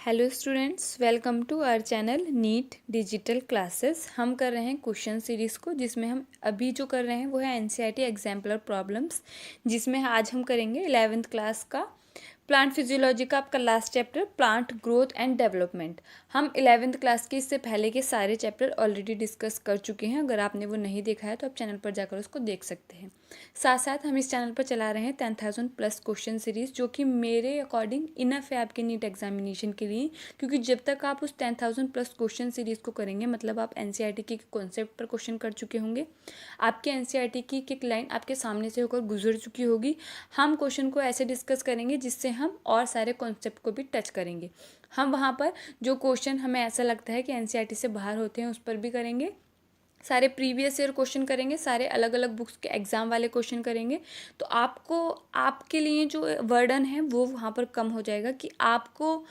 Hello students, welcome to our channel NEET digital classes. हम कर रहे हैं क्वेश्चन सीरीज़ को, जिसमें हम अभी जो कर रहे हैं वो है एनसीईआरटी एग्जाम्पलर प्रॉब्लम्स, जिसमें आज हम करेंगे 11th क्लास का प्लांट फिजियोलॉजी का आपका last chapter plant growth and development. हम 11th क्लास के इससे पहले के सारे चैप्टर ऑलरेडी डिस्कस कर चुके हैं। अगर आपने वो नहीं देखा है तो आप चैनल पर जाकर उसको देख सकते हैं। साथ साथ हम इस चैनल पर चला रहे हैं 10,000 प्लस क्वेश्चन सीरीज़, जो कि मेरे अकॉर्डिंग इनफ है आपके नीट एग्जामिनेशन के लिए, क्योंकि जब तक आप उस 10,000 प्लस क्वेश्चन सीरीज़ को करेंगे मतलब आप एनसीईआरटी के कॉन्सेप्ट पर क्वेश्चन कर चुके होंगे, आपके एनसीईआरटी की एक लाइन आपके सामने से होकर गुजर चुकी होगी। हम क्वेश्चन को ऐसे डिस्कस करेंगे जिससे हम और सारे कॉन्सेप्ट को भी टच करेंगे। हम वहाँ पर जो क्वेश्चन हमें ऐसा लगता है कि एनसीईआरटी से बाहर होते हैं उस पर भी करेंगे, सारे प्रीवियस ईयर क्वेश्चन करेंगे, सारे अलग अलग बुक्स के एग्ज़ाम वाले क्वेश्चन करेंगे। तो आपको आपके लिए जो वर्डन है वो वहाँ पर कम हो जाएगा कि आपको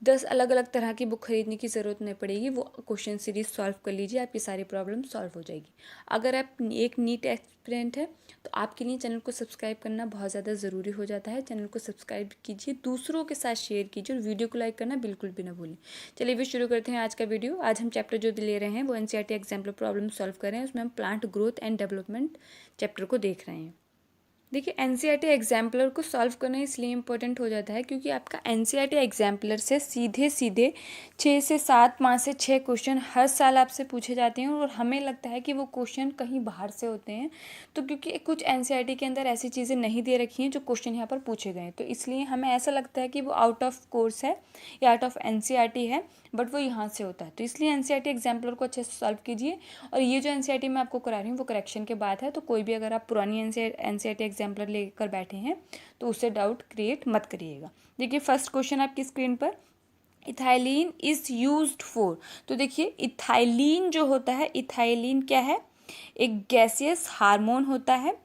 10 अलग अलग तरह की बुक खरीदने की ज़रूरत नहीं पड़ेगी। वो क्वेश्चन सीरीज सॉल्व कर लीजिए, आपकी सारी प्रॉब्लम सॉल्व हो जाएगी। अगर आप एक नीट एस्पिरेंट है तो आपके लिए चैनल को सब्सक्राइब करना बहुत ज़्यादा ज़रूरी हो जाता है। चैनल को सब्सक्राइब कीजिए, दूसरों के साथ शेयर कीजिए और वीडियो को लाइक करना बिल्कुल भी ना भूलें। चलिए भी शुरू करते हैं आज का वीडियो। आज हम चैप्टर जो ले रहे हैं वो एनसीईआरटी एग्जाम्पल प्रॉब्लम सॉल्व कर रहे हैं। उसमें हम plant growth and development chapter को देख रहे हैं। देखिए, एनसीईआरटी एग्जाम्पलर को सॉल्व करना इसलिए इम्पोर्टेंट हो जाता है क्योंकि आपका एनसीईआरटी एग्जाम्पलर से सीधे सीधे 6 से 7, 5 से 6 क्वेश्चन हर साल आपसे पूछे जाते हैं और हमें लगता है कि वो क्वेश्चन कहीं बाहर से होते हैं। तो क्योंकि कुछ एनसीईआरटी के अंदर ऐसी चीज़ें नहीं दे रखी हैं जो क्वेश्चन यहाँ पर पूछे गए हैं, तो इसलिए हमें ऐसा लगता है कि वो आउट ऑफ कोर्स है या आउट ऑफ एनसीईआरटी है, बट वो यहाँ से होता है। तो इसलिए एनसीईआरटी एग्जाम्पलर को अच्छे से सॉल्व कीजिए। और ये जो एनसीईआरटी मैं आपको करा रही हूँ वो करेक्शन के बाद है, तो कोई भी अगर आप पुरानी एनसीईआरटी एग्जाम्पलर लेकर बैठे हैं तो उससे डाउट क्रिएट मत करिएगा। देखिए, फर्स्ट क्वेश्चन आपकी स्क्रीन पर, इथाइलिन इज़ यूज्ड फॉर। तो देखिए, इथाइलिन जो होता है, इथाइलिन क्या है? एक गैसियस हार्मोन होता है।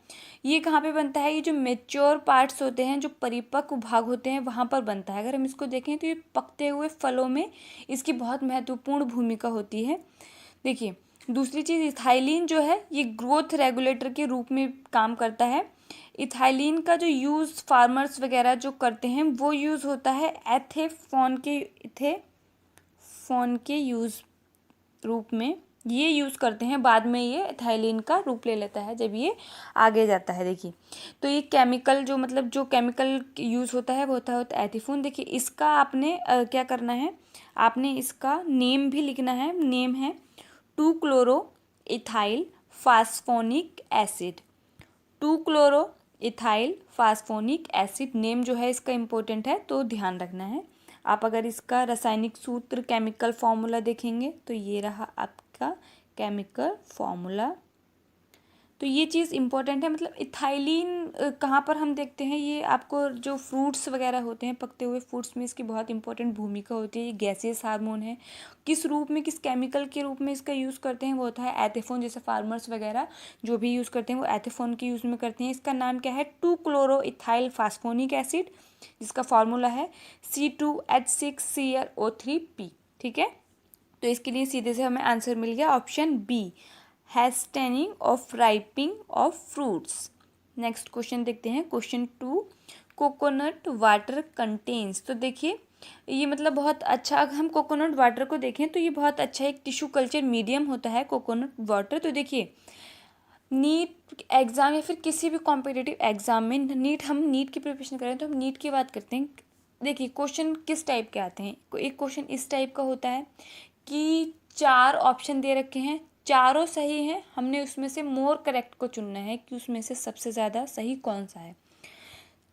ये कहाँ पे बनता है? ये जो मेच्योर पार्ट्स होते हैं, जो परिपक्व भाग होते हैं, वहाँ पर बनता है। अगर हम इसको देखें तो ये पकते हुए फलों में इसकी बहुत महत्वपूर्ण भूमिका होती है। देखिए, दूसरी चीज़, इथाइलिन जो है ये ग्रोथ रेगुलेटर के रूप में काम करता है। इथाइलिन का जो यूज़ फार्मर्स वगैरह जो करते हैं वो यूज़ होता है एथेफॉन के यूज़ रूप में, ये यूज़ करते हैं। बाद में ये इथाइलिन का रूप ले लेता है जब ये आगे जाता है। देखिए, तो ये केमिकल जो मतलब जो केमिकल यूज़ होता है वो होता है एथिफोन। देखिए, इसका आपने क्या करना है, आपने इसका नेम भी लिखना है। नेम है 2 chloro ethyl phosphonic acid. 2 chloro ethyl phosphonic acid name जो है इसका इम्पोर्टेंट है, तो ध्यान रखना है। आप अगर इसका रासायनिक सूत्र केमिकल फॉर्मूला देखेंगे तो ये रहा आपका केमिकल फॉर्मूला। तो ये चीज़ इम्पोर्टेंट है। मतलब इथाइलिन कहाँ पर हम देखते हैं, ये आपको जो फ्रूट्स वगैरह होते हैं, पकते हुए फ्रूट्स में इसकी बहुत इंपॉर्टेंट भूमिका होती है। ये गैसियस हार्मोन है। किस रूप में, किस केमिकल के रूप में इसका यूज़ करते हैं वो होता है एथेफोन। जैसे फार्मर्स वगैरह जो भी यूज़ करते हैं वो एथेफोन के यूज़ में करते हैं। इसका नाम क्या है? 2 क्लोरो इथाइल फास्फोनिक एसिड, जिसका फॉर्मूला है C2H6ClO3P। ठीक है, तो इसके लिए सीधे से हमें आंसर मिल गया option B, hastening of ripening of fruits. Next question देखते हैं, क्वेश्चन 2, कोकोनट वाटर कंटेन्स। तो देखिए, ये मतलब बहुत अच्छा, अगर हम कोकोनट वाटर को देखें तो ये बहुत अच्छा एक टिश्यू कल्चर मीडियम होता है कोकोनट वाटर। तो देखिए, नीट एग्ज़ाम या फिर किसी भी कॉम्पिटिटिव एग्ज़ाम में हम नीट की प्रिपरेशन करें तो हम नीट की बात करते हैं। देखिए, क्वेश्चन किस टाइप के आते हैं। एक क्वेश्चन इस टाइप का होता है कि 4 ऑप्शन दे रखे हैं, चारों सही हैं, हमने उसमें से मोर करेक्ट को चुनना है कि उसमें से सबसे ज़्यादा सही कौन सा है।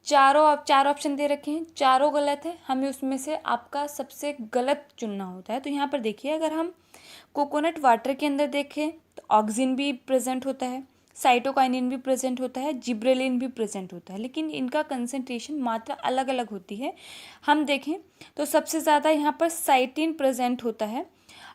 चार ऑप्शन दे रखे हैं, चारों गलत है, हमें उसमें से आपका सबसे गलत चुनना होता है। तो यहाँ पर देखिए, अगर हम कोकोनट वाटर के अंदर देखें तो ऑक्सिन भी प्रेजेंट होता है, साइटोकाइनिन भी प्रेजेंट होता है, जिब्रेलिन भी प्रेजेंट होता है, लेकिन इनका कंसंट्रेशन मात्रा अलग अलग होती है। हम देखें तो सबसे ज़्यादा यहाँ पर साइटिन प्रेजेंट होता है।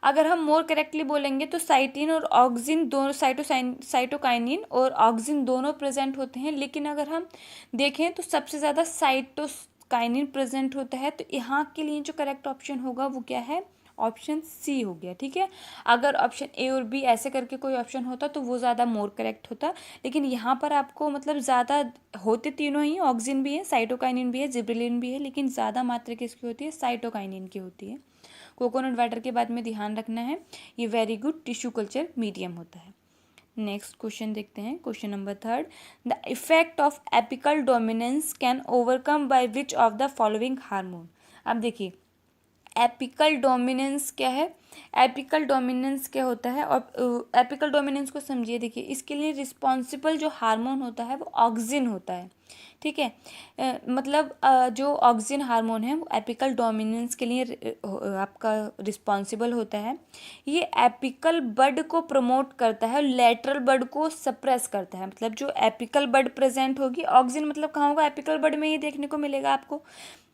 अगर हम मोर करेक्टली बोलेंगे तो साइटिन और ऑक्सिन दोनों, साइटोकाइनिन और ऑक्सिन दोनों प्रेजेंट होते हैं, लेकिन अगर हम देखें तो सबसे ज़्यादा साइटोकाइनिन प्रेजेंट होता है। तो यहाँ के लिए जो करेक्ट ऑप्शन होगा वो क्या है? ऑप्शन सी हो गया, ठीक है। अगर ऑप्शन ए और बी ऐसे करके कोई ऑप्शन होता तो वो ज़्यादा मोर करेक्ट होता, लेकिन यहाँ पर आपको मतलब ज़्यादा होते तीनों ही, ऑक्सिन भी है, साइटोकाइनिन भी है, जिबरेलिन भी है, लेकिन ज़्यादा मात्रा किसकी होती है, साइटोकाइनिन की होती है। कोकोनट वाटर के बाद में ध्यान रखना है, ये very good tissue culture medium होता है। नेक्स्ट क्वेश्चन देखते हैं, question number 3, the effect of apical dominance can overcome by which of the following hormone. अब देखिए एपिकल डोमिनेंस क्या है, एपिकल डोमिनेंस क्या होता है, और एपिकल डोमिनेंस को समझिए। देखिए इसके लिए रिस्पॉन्सिबल जो हार्मोन होता है वो ऑक्सिन होता है, ठीक है। मतलब जो ऑक्सिन हार्मोन है वो एपिकल डोमिनेंस के लिए आपका रिस्पॉन्सिबल होता है। ये एपिकल बड को प्रमोट करता है, लैटरल बड को सप्रेस करता है। मतलब जो एपिकल बड प्रेजेंट होगी, ऑक्सिन मतलब कहाँ होगा, एपिकल बड में ही देखने को मिलेगा आपको,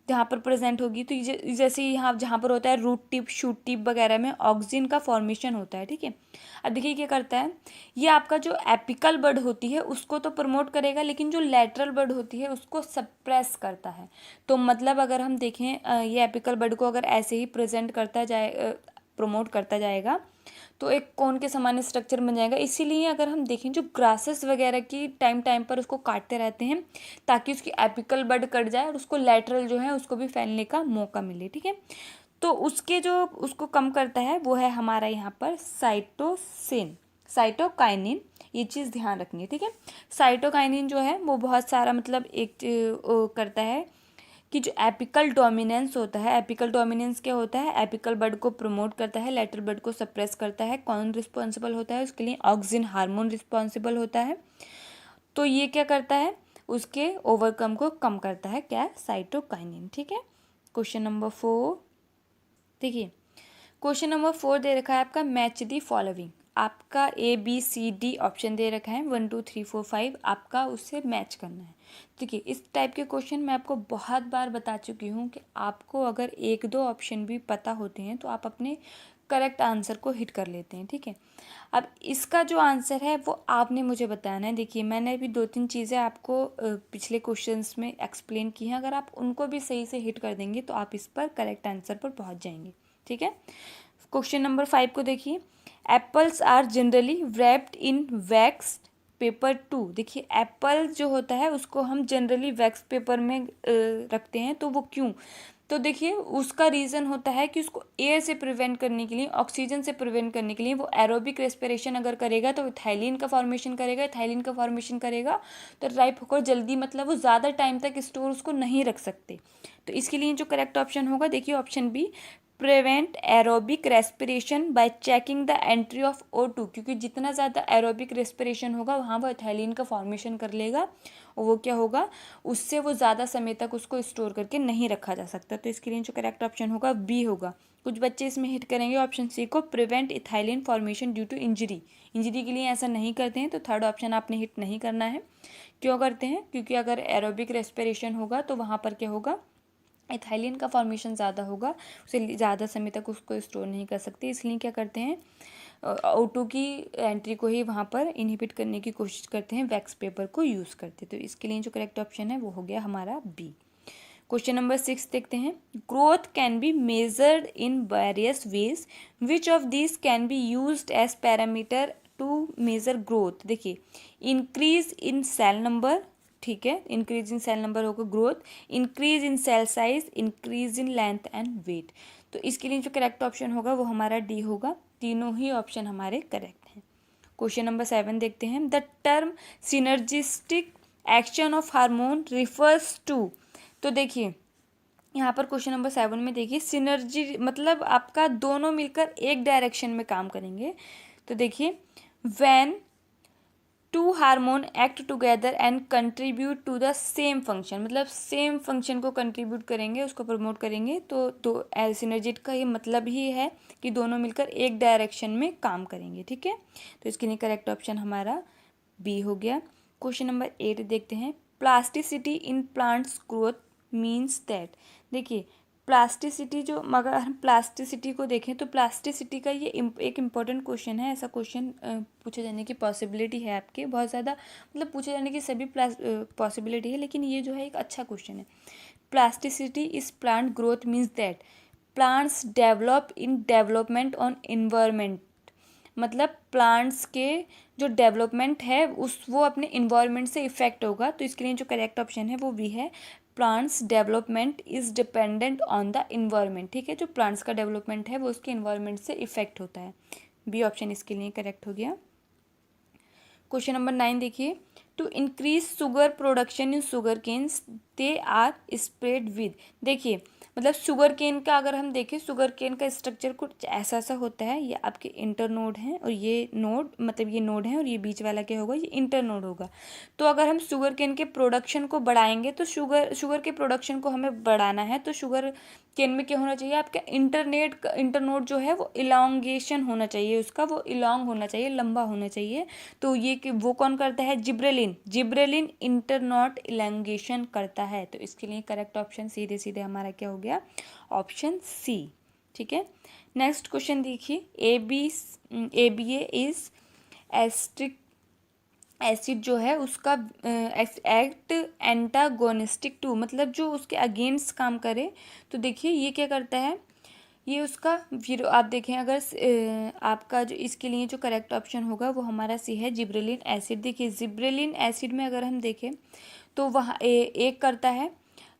जहाँ पर प्रेजेंट होगी। तो जैसे यहाँ जहाँ पर होता है रूट टिप, शूट टिप वगैरह में ऑक्सिन का फॉर्मेशन होता है, ठीक है। अब देखिए क्या करता है, ये आपका जो एपिकल बड होती है उसको तो प्रमोट करेगा, लेकिन जो लैटरल बड होती है उसको सप्रेस करता है। तो मतलब अगर हम देखें ये एपिकल बड को अगर ऐसे ही प्रेजेंट करता जाए, प्रमोट करता जाएगा तो एक कोन के समान स्ट्रक्चर बन जाएगा। इसीलिए अगर हम देखें जो ग्रासेस वगैरह की टाइम टाइम पर उसको काटते रहते हैं ताकि उसकी एपिकल बड कट जाए और उसको लैटरल जो है उसको भी फैलने का मौका मिले, ठीक है। तो उसके जो उसको कम करता है वो है हमारा यहाँ पर साइटोसिन, साइटोकाइनिन, ये चीज़ ध्यान रखनी है, ठीक है। साइटोकाइनिन जो है वो बहुत सारा मतलब एक करता है कि जो एपिकल डोमिनेंस होता है, एपिकल डोमिनेंस क्या होता है, एपिकल बड को प्रमोट करता है, लैटरल बड को सप्रेस करता है। कौन रिस्पॉन्सिबल होता है उसके लिए, ऑक्सिन हार्मोन रिस्पॉन्सिबल होता है। तो ये क्या करता है, उसके ओवरकम को कम करता है, क्या, साइटोकाइनिन, ठीक है। क्वेश्चन नंबर 4 देखिए, क्वेश्चन नंबर 4 दे रखा है आपका, मैच दी फॉलोइंग। आपका ABCD ऑप्शन दे रखा है 1 2 3 4 5, आपका उससे मैच करना है। देखिए इस टाइप के क्वेश्चन मैं आपको बहुत बार बता चुकी हूँ कि आपको अगर एक दो ऑप्शन भी पता होते हैं तो आप अपने करेक्ट आंसर को हिट कर लेते हैं, ठीक है। अब इसका जो आंसर है वो आपने मुझे बताना है। देखिए मैंने अभी 2-3 चीज़ें आपको पिछले क्वेश्चंस में एक्सप्लेन की हैं, अगर आप उनको भी सही से हिट कर देंगे तो आप इस पर करेक्ट आंसर पर पहुँच जाएंगे, ठीक है। क्वेश्चन नंबर 5 को देखिए, एप्पल्स आर जनरली wrapped इन वैक्स पेपर टू। देखिए एप्पल जो होता है उसको हम जनरली वैक्स पेपर में रखते हैं, तो वो क्यों, तो देखिए उसका रीज़न होता है कि उसको एयर से प्रिवेंट करने के लिए, ऑक्सीजन से प्रिवेंट करने के लिए, वो एरोबिक रेस्पिरेशन अगर करेगा तो इथाइलिन का फॉर्मेशन करेगा, इथाइलिन का फॉर्मेशन करेगा तो राइप होकर जल्दी, मतलब वो ज़्यादा टाइम तक स्टोर उसको नहीं रख सकते। तो इसके लिए जो करेक्ट ऑप्शन होगा, देखिए option B, prevent aerobic respiration by checking the entry of O2, क्योंकि जितना ज़्यादा एरोबिक रेस्पिरेशन होगा वहाँ वो इथाइलिन का फॉर्मेशन कर लेगा और वो क्या होगा, उससे वो ज़्यादा समय तक उसको स्टोर करके नहीं रखा जा सकता। तो इसके लिए जो करेक्ट ऑप्शन होगा बी होगा। कुछ बच्चे इसमें हिट करेंगे ऑप्शन सी को, prevent ethylene formation due to injury. Injury के लिए ऐसा नहीं करते हैं, तो थर्ड ऑप्शन आपने हिट नहीं करना है। क्यों करते हैं, क्योंकि अगर एरोबिक रेस्पिरेशन होगा तो वहाँ पर क्या होगा, इथाइलिन का फॉर्मेशन ज़्यादा होगा, उसे ज़्यादा समय तक उसको स्टोर नहीं कर सकते, इसलिए क्या करते हैं, O2 की एंट्री को ही वहाँ पर इनहिबिट करने की कोशिश करते हैं, वैक्स पेपर को यूज़ करते। तो इसके लिए जो करेक्ट ऑप्शन है वो हो गया हमारा बी। क्वेश्चन नंबर 6 देखते हैं, growth can be measured in various ways, which of this can be used as parameter to measure growth. देखिए इंक्रीज इन सेल नंबर, ठीक है, इंक्रीज इन सेल नंबर होगा growth, increase in cell size, increase in length and weight. तो इसके लिए जो correct option होगा वो हमारा डी होगा। तीनों ही ऑप्शन हमारे करेक्ट हैं। क्वेश्चन नंबर 7 देखते हैं, the term synergistic action of hormone refers to. तो देखिए यहाँ पर क्वेश्चन नंबर 7 में देखिए सिनर्जी मतलब आपका दोनों मिलकर एक डायरेक्शन में काम करेंगे। तो देखिए when two hormone act together and contribute to the same function, मतलब सेम फंक्शन को कंट्रीब्यूट करेंगे, उसको प्रमोट करेंगे, तो सिनर्जिट का ये मतलब ही है कि दोनों मिलकर एक डायरेक्शन में काम करेंगे, ठीक है। तो इसके लिए करेक्ट ऑप्शन हमारा बी हो गया। क्वेश्चन नंबर 8 देखते हैं, plasticity in plants growth means that. देखिए प्लास्टिसिटी जो, मगर हम प्लास्टिसिटी को देखें तो प्लास्टिसिटी का ये एक इम्पॉर्टेंट क्वेश्चन है, ऐसा क्वेश्चन पूछे जाने की पॉसिबिलिटी है आपके बहुत ज़्यादा, मतलब पूछे जाने की सभी पॉसिबिलिटी है, लेकिन ये जो है एक अच्छा क्वेश्चन है। प्लास्टिसिटी इस plant growth means that, plants develop in development on environment, मतलब प्लांट्स के जो डेवलपमेंट है वो अपने इन्वायरमेंट से इफेक्ट होगा। तो इसके लिए जो करेक्ट ऑप्शन है वो भी है, plants development is dependent on the environment. ठीक है, जो प्लांट्स का डेवलपमेंट है वो उसके इन्वायरमेंट से इफेक्ट होता है। बी ऑप्शन इसके लिए करेक्ट हो गया। क्वेश्चन नंबर 9 देखिए, to increase sugar production in sugar canes they are spread with. देखिए मतलब शुगर केन का अगर हम देखें, शुगर केन का स्ट्रक्चर कुछ ऐसा सा होता है। ये आपके इंटर नोड हैं और ये नोड, मतलब ये नोड है और ये बीच वाला क्या होगा, ये इंटर नोड होगा। तो अगर हम शुगर केन के प्रोडक्शन को बढ़ाएंगे तो शुगर के प्रोडक्शन को हमें बढ़ाना है, तो शुगर केन में क्या होना चाहिए, आपका इंटरनोड जो है वो इलांगेशन होना चाहिए, उसका वो इलांग होना चाहिए, लंबा होना चाहिए। तो ये वो कौन करता है, जिब्रेलिन इंटरनोड इलांगेशन करता है। तो इसके लिए करेक्ट ऑप्शन सीधे सीधे हमारा क्या हो गया, ऑप्शन सी। ठीक है, नेक्स्ट क्वेश्चन देखिए, ABA इज एस्ट्रिक एसिड जो है उसका एक्ट एंटागोनिस्टिक टू, मतलब जो उसके अगेंस्ट काम करे। तो देखिए ये क्या करता है, ये उसका फिर आप देखें अगर आपका जो इसके लिए जो करेक्ट ऑप्शन होगा वो हमारा सी है, जिब्रेलिन एसिड। देखिए जिब्रेलिन एसिड में अगर हम देखें तो वहाँ एक करता है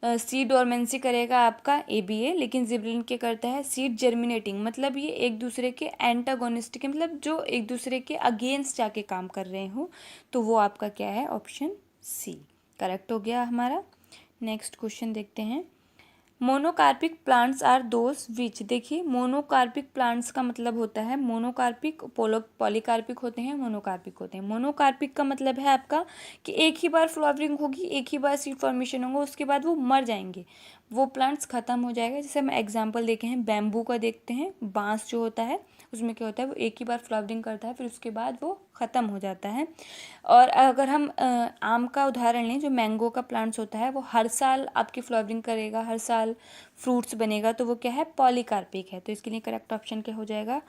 सीड डोरमेंसी करेगा आपका ABA, लेकिन जिब्रेलिन क्या करता है, सीड जर्मिनेटिंग, मतलब ये एक दूसरे के एंटागोनिस्टिक, मतलब जो एक दूसरे के अगेंस्ट जाके काम कर रहे हो। तो वो आपका क्या है, ऑप्शन सी करेक्ट हो गया हमारा। नेक्स्ट क्वेश्चन देखते हैं, monocarpic plants are those which. देखिए मोनोकार्पिक प्लांट्स का मतलब होता है, मोनोकार्पिक पॉलीकार्पिक होते हैं, मोनोकार्पिक होते हैं। मोनोकार्पिक का मतलब है आपका कि एक ही बार फ्लावरिंग होगी, एक ही बार सीड फॉर्मेशन होगा, उसके बाद वो मर जाएंगे, वो प्लांट्स ख़त्म हो जाएगा। जैसे हम एग्जांपल देखे हैं, बैम्बू का देखते हैं, बांस जो होता है उसमें क्या होता है, वो एक ही बार फ्लावरिंग करता है, फिर उसके बाद वो ख़त्म हो जाता है। और अगर हम आम का उदाहरण लें, जो मैंगो का प्लांट्स होता है वो हर साल आपकी फ्लावरिंग करेगा, हर साल फ्रूट्स बनेगा, तो वो क्या है, पॉलीकार्पिक है। तो इसके लिए करेक्ट ऑप्शन क्या हो जाएगा,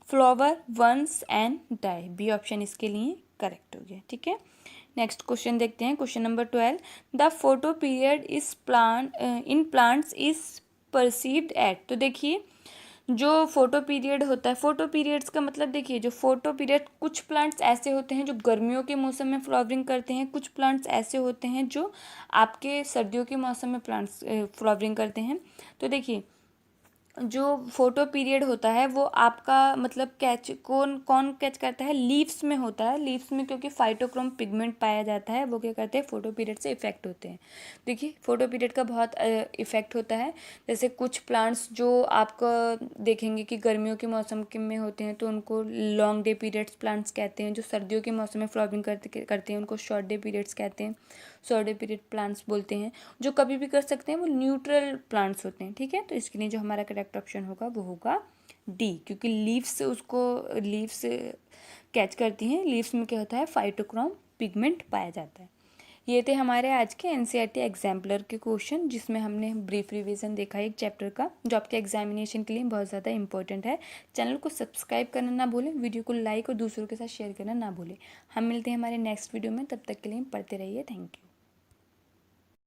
flower once and die. B option इसके लिए करेक्ट हो गया। ठीक है, नेक्स्ट क्वेश्चन देखते हैं, question number 12, the photoperiod is in plants is perceived at. तो देखिए जो फोटो पीरियड होता है, फोटो पीरियड्स का मतलब देखिए, जो फोटो पीरियड, कुछ प्लांट्स ऐसे होते हैं जो गर्मियों के मौसम में फ्लावरिंग करते हैं, कुछ प्लांट्स ऐसे होते हैं जो आपके सर्दियों के मौसम में प्लांट्स फ्लावरिंग करते हैं। तो देखिए जो फोटो पीरियड होता है वो आपका मतलब कौन कैच करता है, लीव्स में होता है। लीव्स में क्योंकि फाइटोक्रोम पिगमेंट पाया जाता है, वो क्या करते हैं, फोटो पीरियड से इफेक्ट होते हैं। देखिए फोटो पीरियड का बहुत इफेक्ट होता है। जैसे कुछ प्लांट्स जो आपका देखेंगे कि गर्मियों के मौसम में होते हैं तो उनको लॉन्ग डे पीरियड्स प्लांट्स कहते हैं, जो सर्दियों के मौसम में फ्लावरिंग करते हैं उनको शॉर्ट डे पीरियड्स कहते हैं, शॉर्ट डे पीरियड प्लांट्स बोलते हैं। जो कभी भी कर सकते हैं वो न्यूट्रल प्लांट्स होते हैं। ठीक है, तो इसके लिए जो हमारा करेक्ट ऑप्शन होगा वो होगा डी, क्योंकि लीव्स कैच करती हैं, लीव्स में क्या होता है, फाइटोक्रोम पिगमेंट पाया जाता है। ये थे हमारे आज के NCERT एग्जाम्पलर के क्वेश्चन, जिसमें हमने ब्रीफ रिवीजन देखा एक चैप्टर का, जो आपके एग्जामिनेशन के लिए बहुत ज़्यादा इंपॉर्टेंट है। चैनल को सब्सक्राइब करना ना भूलें, वीडियो को लाइक और दूसरों के साथ शेयर करना ना भूलें। हम मिलते हैं हमारे नेक्स्ट वीडियो में, तब तक के लिए पढ़ते रहिए। Thank you.